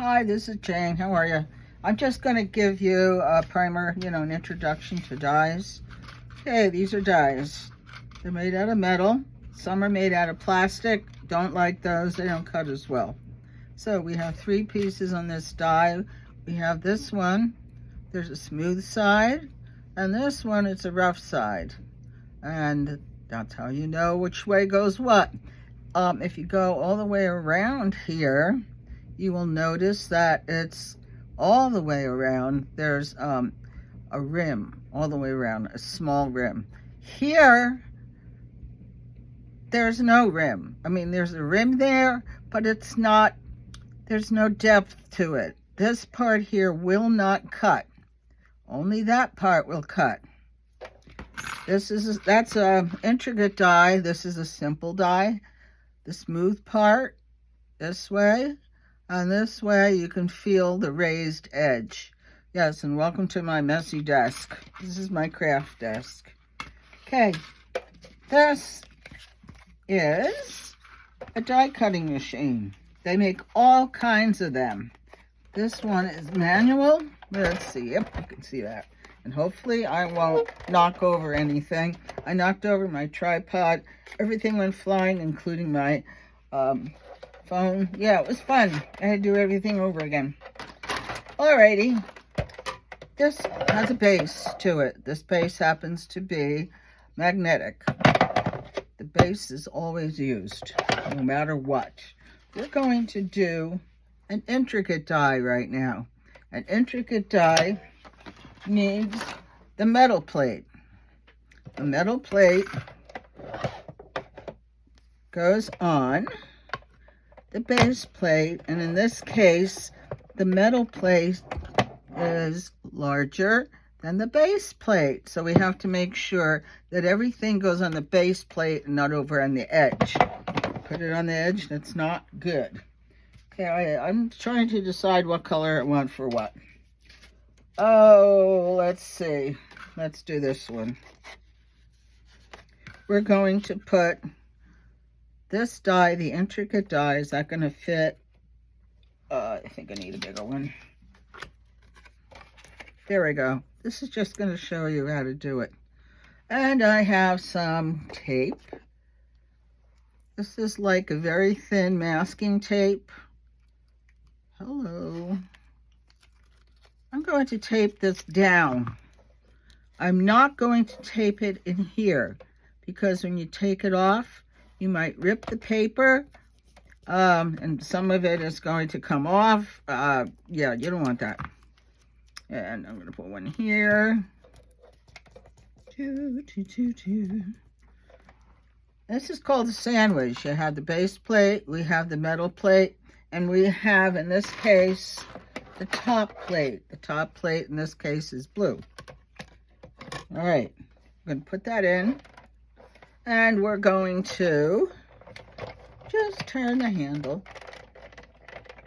Hi, this is Jane. How are you? I'm just going to give you a primer, an introduction to dyes. Okay, these are dyes. They're made out of metal. Some are made out of plastic. Don't like those. They don't cut as well. So we have 3 pieces on this dye. We have this one. There's a smooth side. And this one, it's a rough side. And that's how you know which way goes what. If you go all the way around here, you will notice that it's all the way around. There's a rim all the way around, a small rim. Here, there's no rim. I mean, there's a rim there, but it's not, there's no depth to it. This part here will not cut. Only that part will cut. That's a intricate dye. This is a simple dye. The smooth part, this way. And this way you can feel the raised edge. Yes, and welcome to my messy desk. This is my craft desk. Okay, this is a die cutting machine. They make all kinds of them. This one is manual. Let's see, yep, you can see that. And hopefully I won't knock over anything. I knocked over my tripod. Everything went flying, including my phone. Yeah, it was fun. I had to do everything over again. Alrighty. This has a base to it. This base happens to be magnetic. The base is always used, no matter what. We're going to do an intricate die right now. An intricate die needs the metal plate. The metal plate goes on the base plate, and in this case, the metal plate is larger than the base plate. So we have to make sure that everything goes on the base plate and not over on the edge. Put it on the edge, that's not good. Okay, I'm trying to decide what color I want for what. Oh, let's see. Let's do this one. We're going to put this die, the intricate die, is that going to fit? I think I need a bigger one. There we go. This is just going to show you how to do it. And I have some tape. This is like a very thin masking tape. Hello. I'm going to tape this down. I'm not going to tape it in here because when you take it off, you might rip the paper, and some of it is going to come off. Yeah, you don't want that. And I'm going to put one here. This is called a sandwich. You have the base plate, we have the metal plate, and we have, in this case, the top plate. The top plate, in this case, is blue. All right, I'm going to put that in. And we're going to just turn the handle.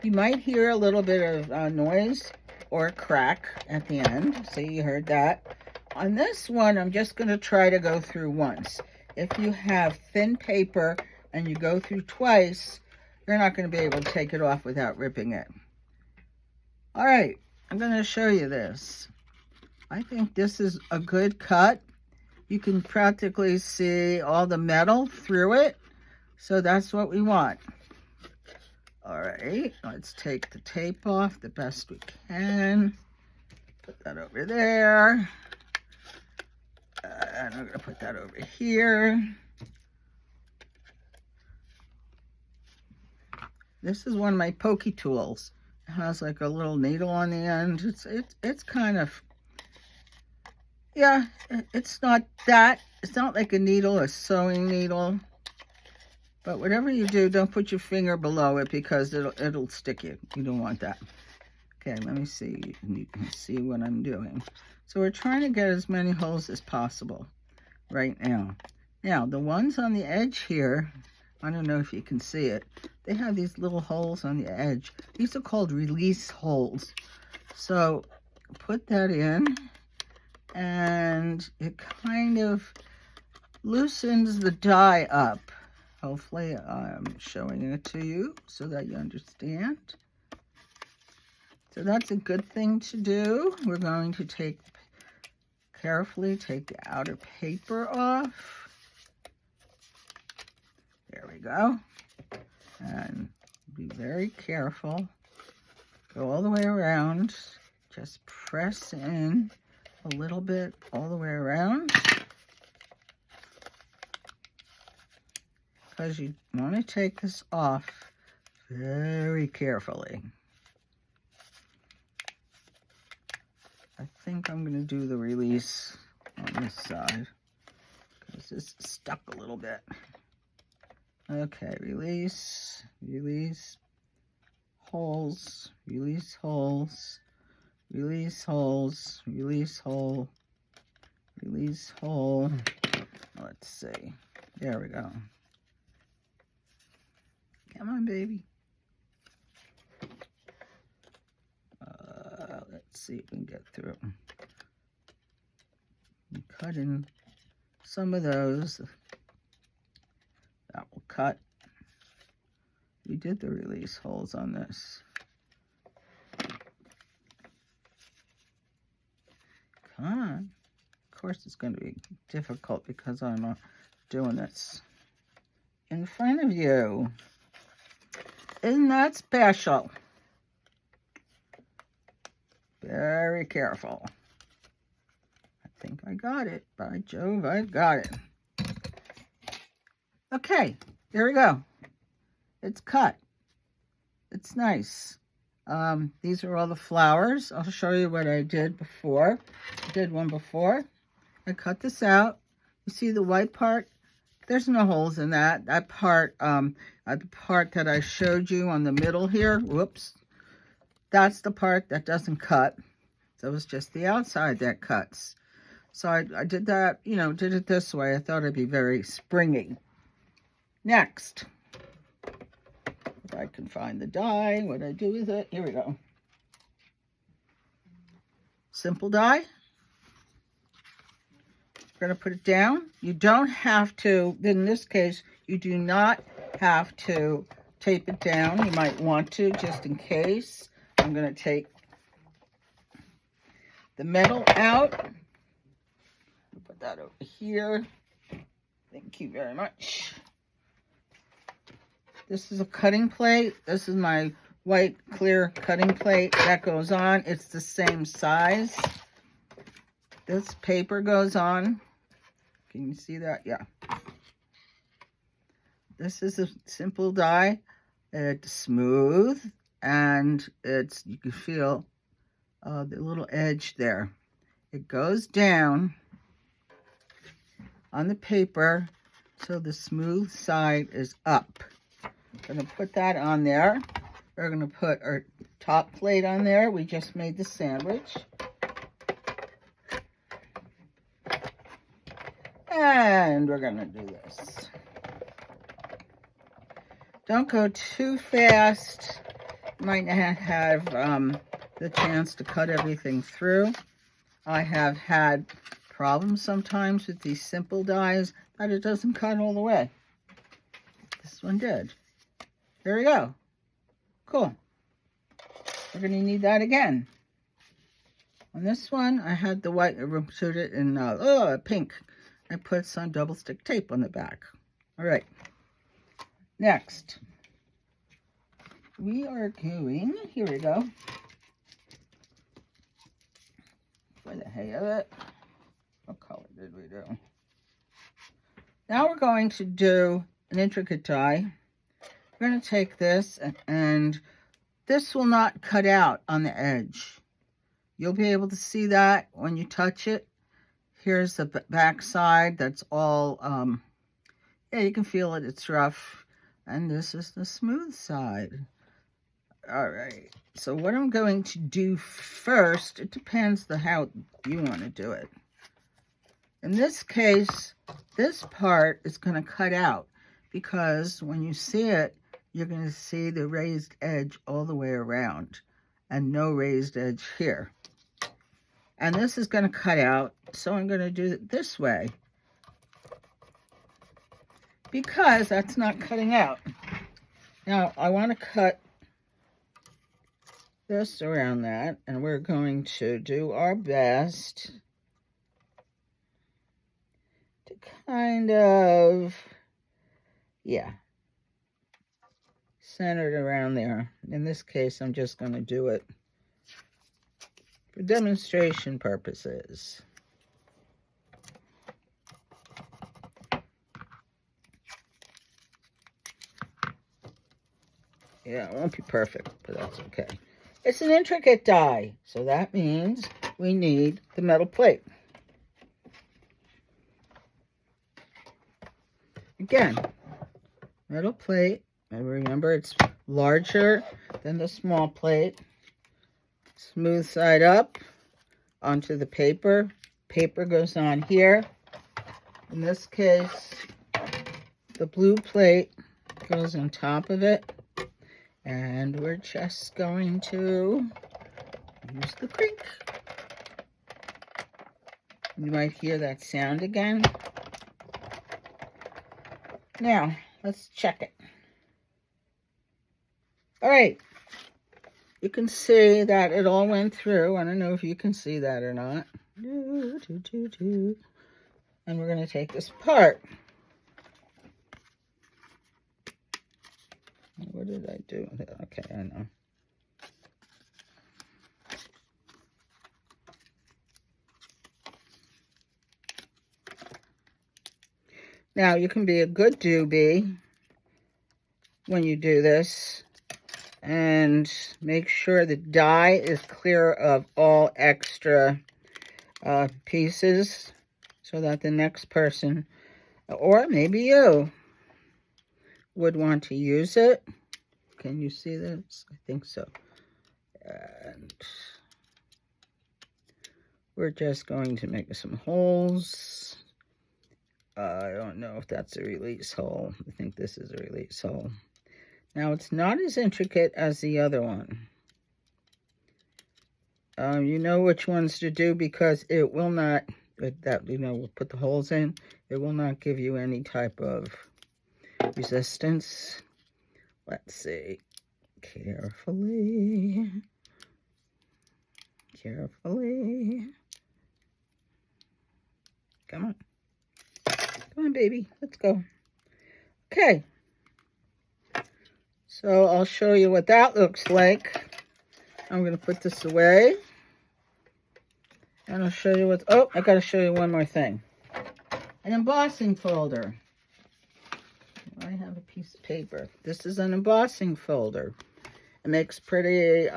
You might hear a little bit of noise or a crack at the end. See, you heard that. On this one, I'm just going to try to go through once. If you have thin paper and you go through twice, you're not going to be able to take it off without ripping it. All right, I'm going to show you this. I think this is a good cut. You can practically see all the metal through it. So that's what we want. All right, let's take the tape off the best we can. Put that over there. And I'm going to put that over here. This is one of my pokey tools. It has like a little needle on the end. It's kind of, yeah, it's not like a needle, a sewing needle. But whatever you do, don't put your finger below it because it'll stick you. You don't want that. Okay, let me see. You can see what I'm doing. So we're trying to get as many holes as possible right now. Now, the ones on the edge here, I don't know if you can see it. They have these little holes on the edge. These are called release holes. So put that in, and it kind of loosens the die up. Hopefully I'm showing it to you so that you understand. So that's a good thing to do. We're going to carefully take the outer paper off. There we go. And be very careful. Go all the way around. Just press in a little bit all the way around. Because you want to take this off very carefully. I think I'm going to do the release on this side because this is stuck a little bit. Okay, release, release, holes, release holes, release holes, release hole, release hole. Let's see. There we go. Come on, baby. Let's see if we can get through. Cut in some of those. That will cut. We did the release holes on this. Come on. Of course it's going to be difficult because I'm doing this in front of you. Isn't that special? Very careful. I think I got it. By Jove, I got it. Okay, there we go. It's cut. It's nice. These are all the flowers. I'll show you what I did before. I did one before. I cut this out. You see the white part? There's no holes in that. That part, the part that I showed you on the middle here, whoops, that's the part that doesn't cut. So it's just the outside that cuts. So I did that, you know, did it this way. I thought it'd be very springy. Next, if I can find the die, what I do with it, here we go. Simple die. We're going to put it down. You don't have to, in this case, you do not have to tape it down. You might want to, just in case. I'm going to take the metal out. Put that over here. Thank you very much. This is a cutting plate. This is my white clear cutting plate that goes on. It's the same size. This paper goes on. Can you see that? Yeah. This is a simple die. It's smooth and you can feel the little edge there. It goes down on the paper so the smooth side is up. I'm going to put that on there. We're going to put our top plate on there. We just made the sandwich. And we're going to do this. Don't go too fast. You might not have the chance to cut everything through. I have had problems sometimes with these simple dies that it doesn't cut all the way. This one did. There we go. Cool. We're going to need that again. On this one, I had the white, I put it in pink. I put some double stick tape on the back. All right. Next, we are going, here we go. For the hay of it. What color did we do? Now we're going to do an intricate die. We're going to take this and this will not cut out on the edge. You'll be able to see that when you touch it. Here's the back side. That's all, yeah, you can feel it. It's rough. And this is the smooth side. All right. So what I'm going to do first, it depends on how you want to do it. In this case, this part is going to cut out because when you see it, you're going to see the raised edge all the way around and no raised edge here. And this is going to cut out, so I'm going to do it this way because that's not cutting out. Now, I want to cut this around that, and we're going to do our best to kind of, yeah, center it around there. In this case, I'm just going to do it for demonstration purposes. Yeah, it won't be perfect, but that's okay. It's an intricate die, so that means we need the metal plate. Again, metal plate, and remember it's larger than the small plate. Smooth side up onto the paper. Paper goes on here. In this case, the blue plate goes on top of it. And we're just going to use the crank. You might hear that sound again. Now, let's check it. All right. You can see that it all went through. I don't know if you can see that or not. And we're going to take this apart. What did I do? Okay, I know. Now, you can be a good doobie when you do this and make sure the die is clear of all extra pieces so that the next person, or maybe you, would want to use it. Can you see this? I think so. And we're just going to make some holes. I don't know if that's a release hole. I think this is a release hole. Now, it's not as intricate as the other one. You know which ones to do because it will not, we'll put the holes in. It will not give you any type of resistance. Let's see. Carefully. Carefully. Come on. Come on, baby. Let's go. Okay. So I'll show you what that looks like. I'm going to put this away. And I'll show you what's... Oh, I got to show you one more thing. An embossing folder. I have a piece of paper. This is an embossing folder. It makes pretty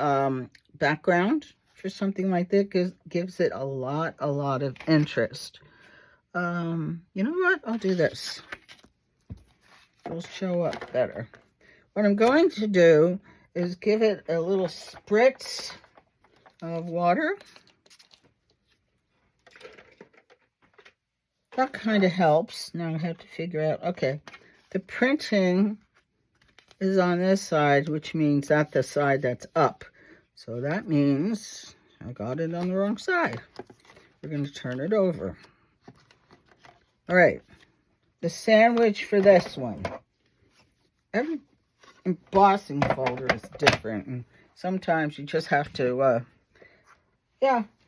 background for something like this. Gives it a lot of interest. You know what? I'll do this. It'll show up better. What I'm going to do is give it a little spritz of water. That kind of helps. Now I have to figure out, okay, the printing is on this side, which means that's the side that's up. So that means I got it on the wrong side. We're going to turn it over. All right, the sandwich for this one. Every embossing folder is different, and sometimes you just have to,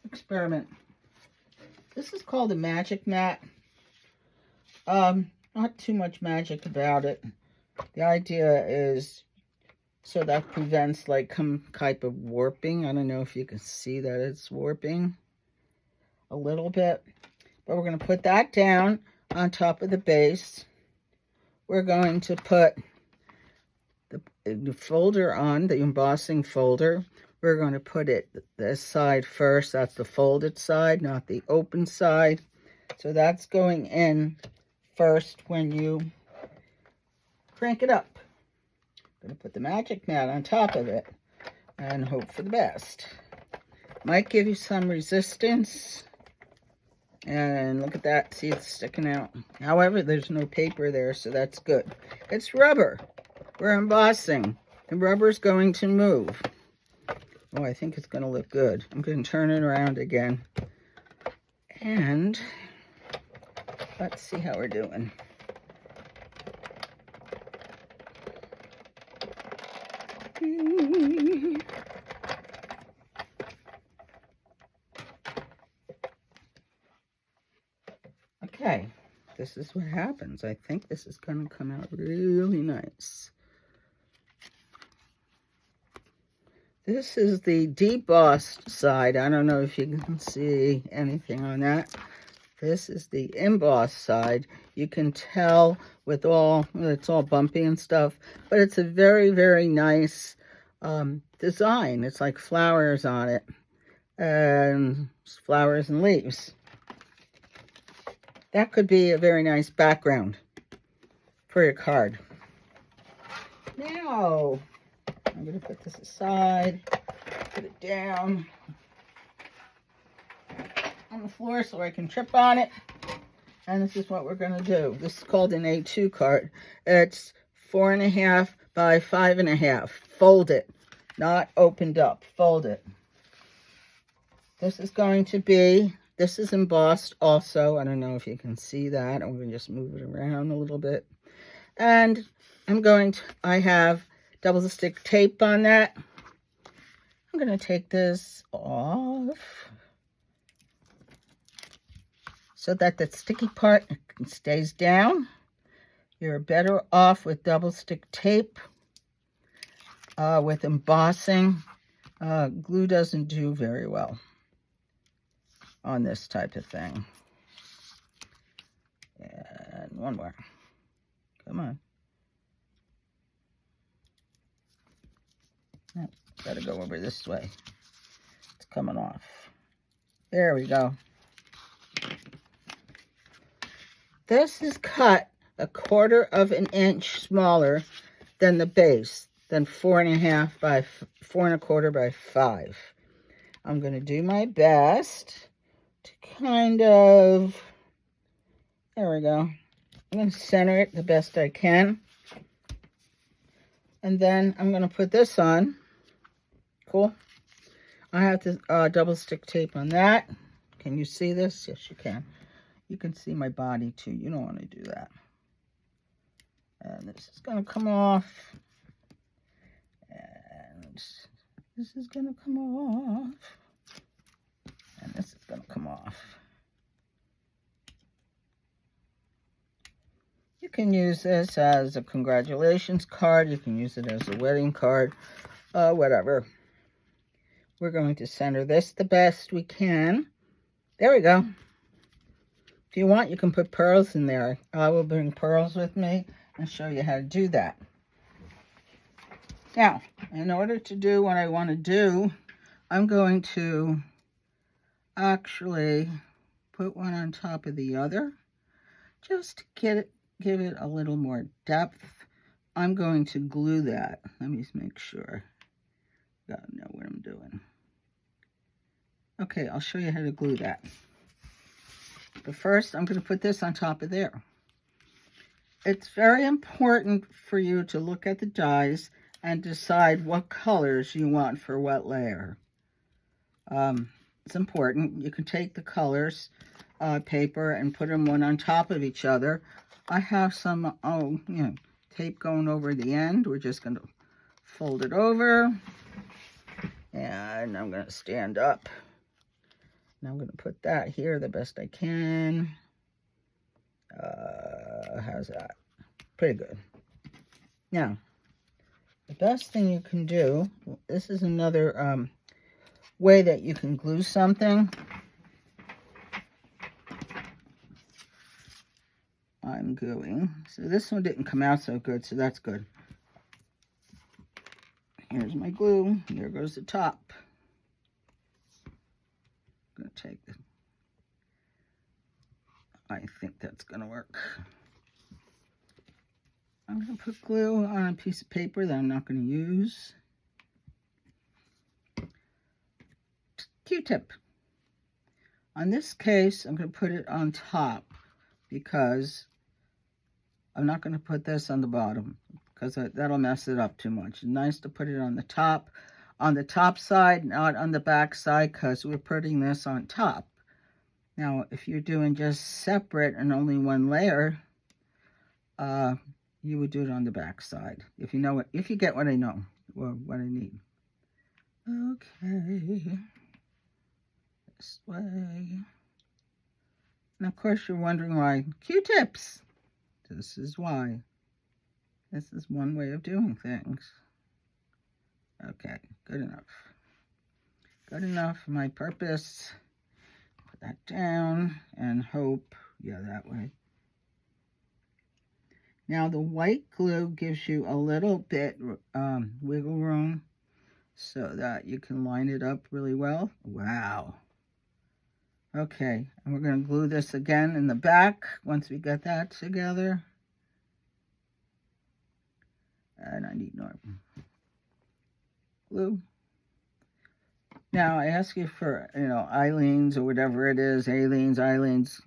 experiment. This is called a magic mat. Not too much magic about it. The idea is so that prevents like some type of warping. I don't know if you can see that it's warping a little bit, but we're going to put that down on top of the base. We're going to put the folder on, the embossing folder. We're going to put it this side first. That's the folded side, not the open side. So that's going in first when you crank it up. I'm going to put the magic mat on top of it and hope for the best. Might give you some resistance. And look at that. See, it's sticking out. However, there's no paper there, so that's good. It's rubber. We're embossing. The rubber's going to move. Oh, I think it's going to look good. I'm going to turn it around again. And let's see how we're doing. Okay, this is what happens. I think this is going to come out really nice. This is the debossed side. I don't know if you can see anything on that. This is the embossed side. You can tell with it's all bumpy and stuff, but it's a very, very nice design. It's like flowers on it, and flowers and leaves. That could be a very nice background for your card. Now, I'm going to put this aside, put it down on the floor so I can trip on it. And this is what we're going to do. This is called an A2 card. It's 4.5 by 5.5. Fold it, not opened up. Fold it. This is going to be, this is embossed also. I don't know if you can see that. I'm going to just move it around a little bit. And I have double stick tape on that. I'm going to take this off so that the sticky part stays down. You're better off with double stick tape. With embossing, glue doesn't do very well on this type of thing. And one more. Come on. Gotta go over this way. It's coming off. There we go. This is cut 1/4 inch smaller than the base, than 4.5 by 4.25 by 5. I'm going to do my best to kind of, there we go. I'm going to center it the best I can. And then I'm going to put this on. Cool. I have to double stick tape on that. Can you see this? Yes, you can. You can see my body too. You don't want to do that. And this is going to come off. And this is going to come off. And this is going to come off. You can use this as a congratulations card. You can use it as a wedding card. Whatever. We're going to center this the best we can. There we go. If you want, you can put pearls in there. I will bring pearls with me and show you how to do that. Now, in order to do what I want to do, I'm going to actually put one on top of the other just to give it a little more depth. I'm going to glue that. Let me just make sure. Gotta know what I'm doing. Okay, I'll show you how to glue that. But first, I'm going to put this on top of there. It's very important for you to look at the dies and decide what colors you want for what layer. It's important. You can take the colors, paper, and put them one on top of each other. I have some, tape going over the end. We're just going to fold it over. And I'm going to stand up. Now I'm going to put that here the best I can. How's that? Pretty good. Now, the best thing you can do, this is another way that you can glue something. I'm gluing. So this one didn't come out so good, so that's good. Here's my glue. There goes the top. I'm going to take it. I think that's going to work. I'm going to put glue on a piece of paper that I'm not going to use. Q-tip. On this case, I'm going to put it on top because I'm not going to put this on the bottom because that'll mess it up too much. It's nice to put it on the top side, not on the back side, because we're putting this on top. Now, if you're doing just separate and only one layer, you would do it on the back side. If you get what I know, or what I need. Okay. This way. And of course you're wondering why. Q-tips. This is why. This is one way of doing things. Okay, good enough. Good enough for my purpose. Put that down and hope. Yeah, that way. Now the white glue gives you a little bit wiggle room so that you can line it up really well. Wow. Okay, and we're going to glue this again in the back once we get that together. And I need more glue. Now I ask you for, Aleene's or whatever it is, Aleene's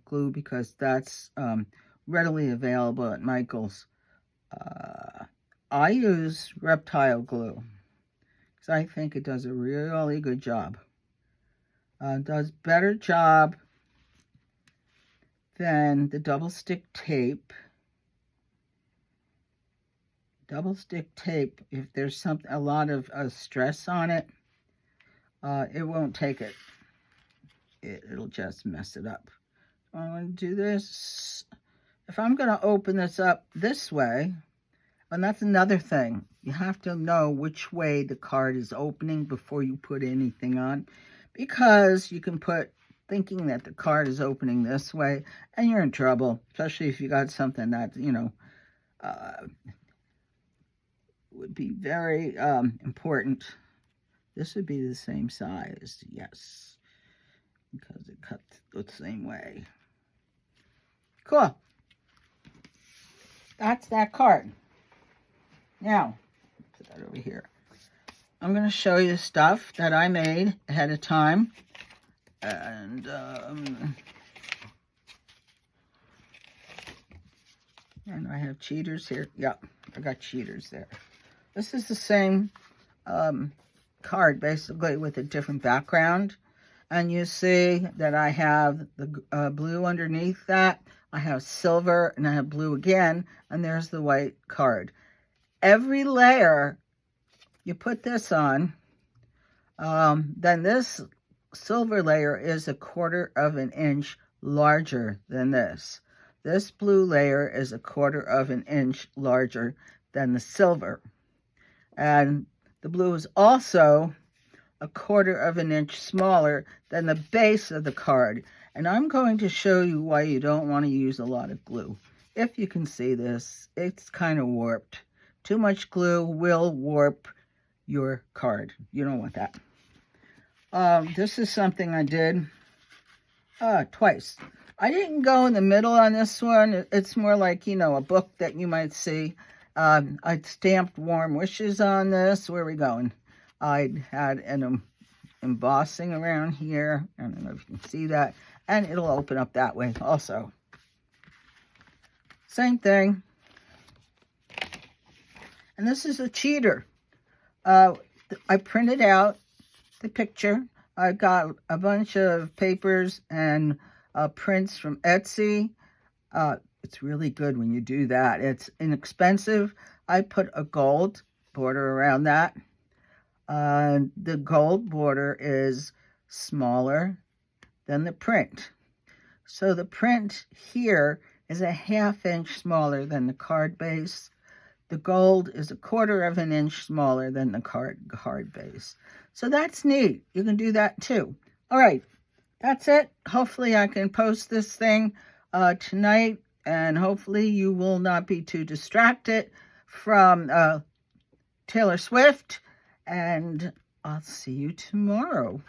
glue, because that's readily available at Michael's. I use Reptile glue because I think it does a really good job. Does better job than the double stick tape. Double stick tape, if there's a lot of stress on it, it won't take it. It'll just mess it up. So I'm going to do this. If I'm going to open this up this way, and that's another thing, you have to know which way the card is opening before you put anything on, because you can put thinking that the card is opening this way and you're in trouble, especially if you got something that, would be very important. This would be the same size, yes, because it cuts the same way. Cool. That's that card. Now, put that over here. I'm going to show you stuff that I made ahead of time. And I have cheaters here. Yep, I got cheaters there. This is the same card, basically, with a different background. And you see that I have the blue underneath that. I have silver, and I have blue again. And there's the white card. Every layer you put this on, then this silver layer is 1/4 of an inch larger than this. This blue layer is 1/4 of an inch larger than the silver. And the blue is also 1/4 of an inch smaller than the base of the card. And I'm going to show you why you don't want to use a lot of glue. If you can see this, it's kind of warped. Too much glue will warp your card. You don't want that. This is something I did twice. I didn't go in the middle on this one. It's more like, a book that you might see. I stamped warm wishes on this. Where are we going? I had an embossing around here. I don't know if you can see that. And it'll open up that way also. Same thing. And this is a cheater. I printed out the picture. I got a bunch of papers and prints from Etsy. It's really good when you do that. It's inexpensive. I put a gold border around that. The gold border is smaller than the print. So the print here is 1/2 inch smaller than the card base. The gold is 1/4 of an inch smaller than the card base. So that's neat. You can do that too. All right, that's it. Hopefully I can post this thing tonight, and hopefully you will not be too distracted from Taylor Swift. And I'll see you tomorrow.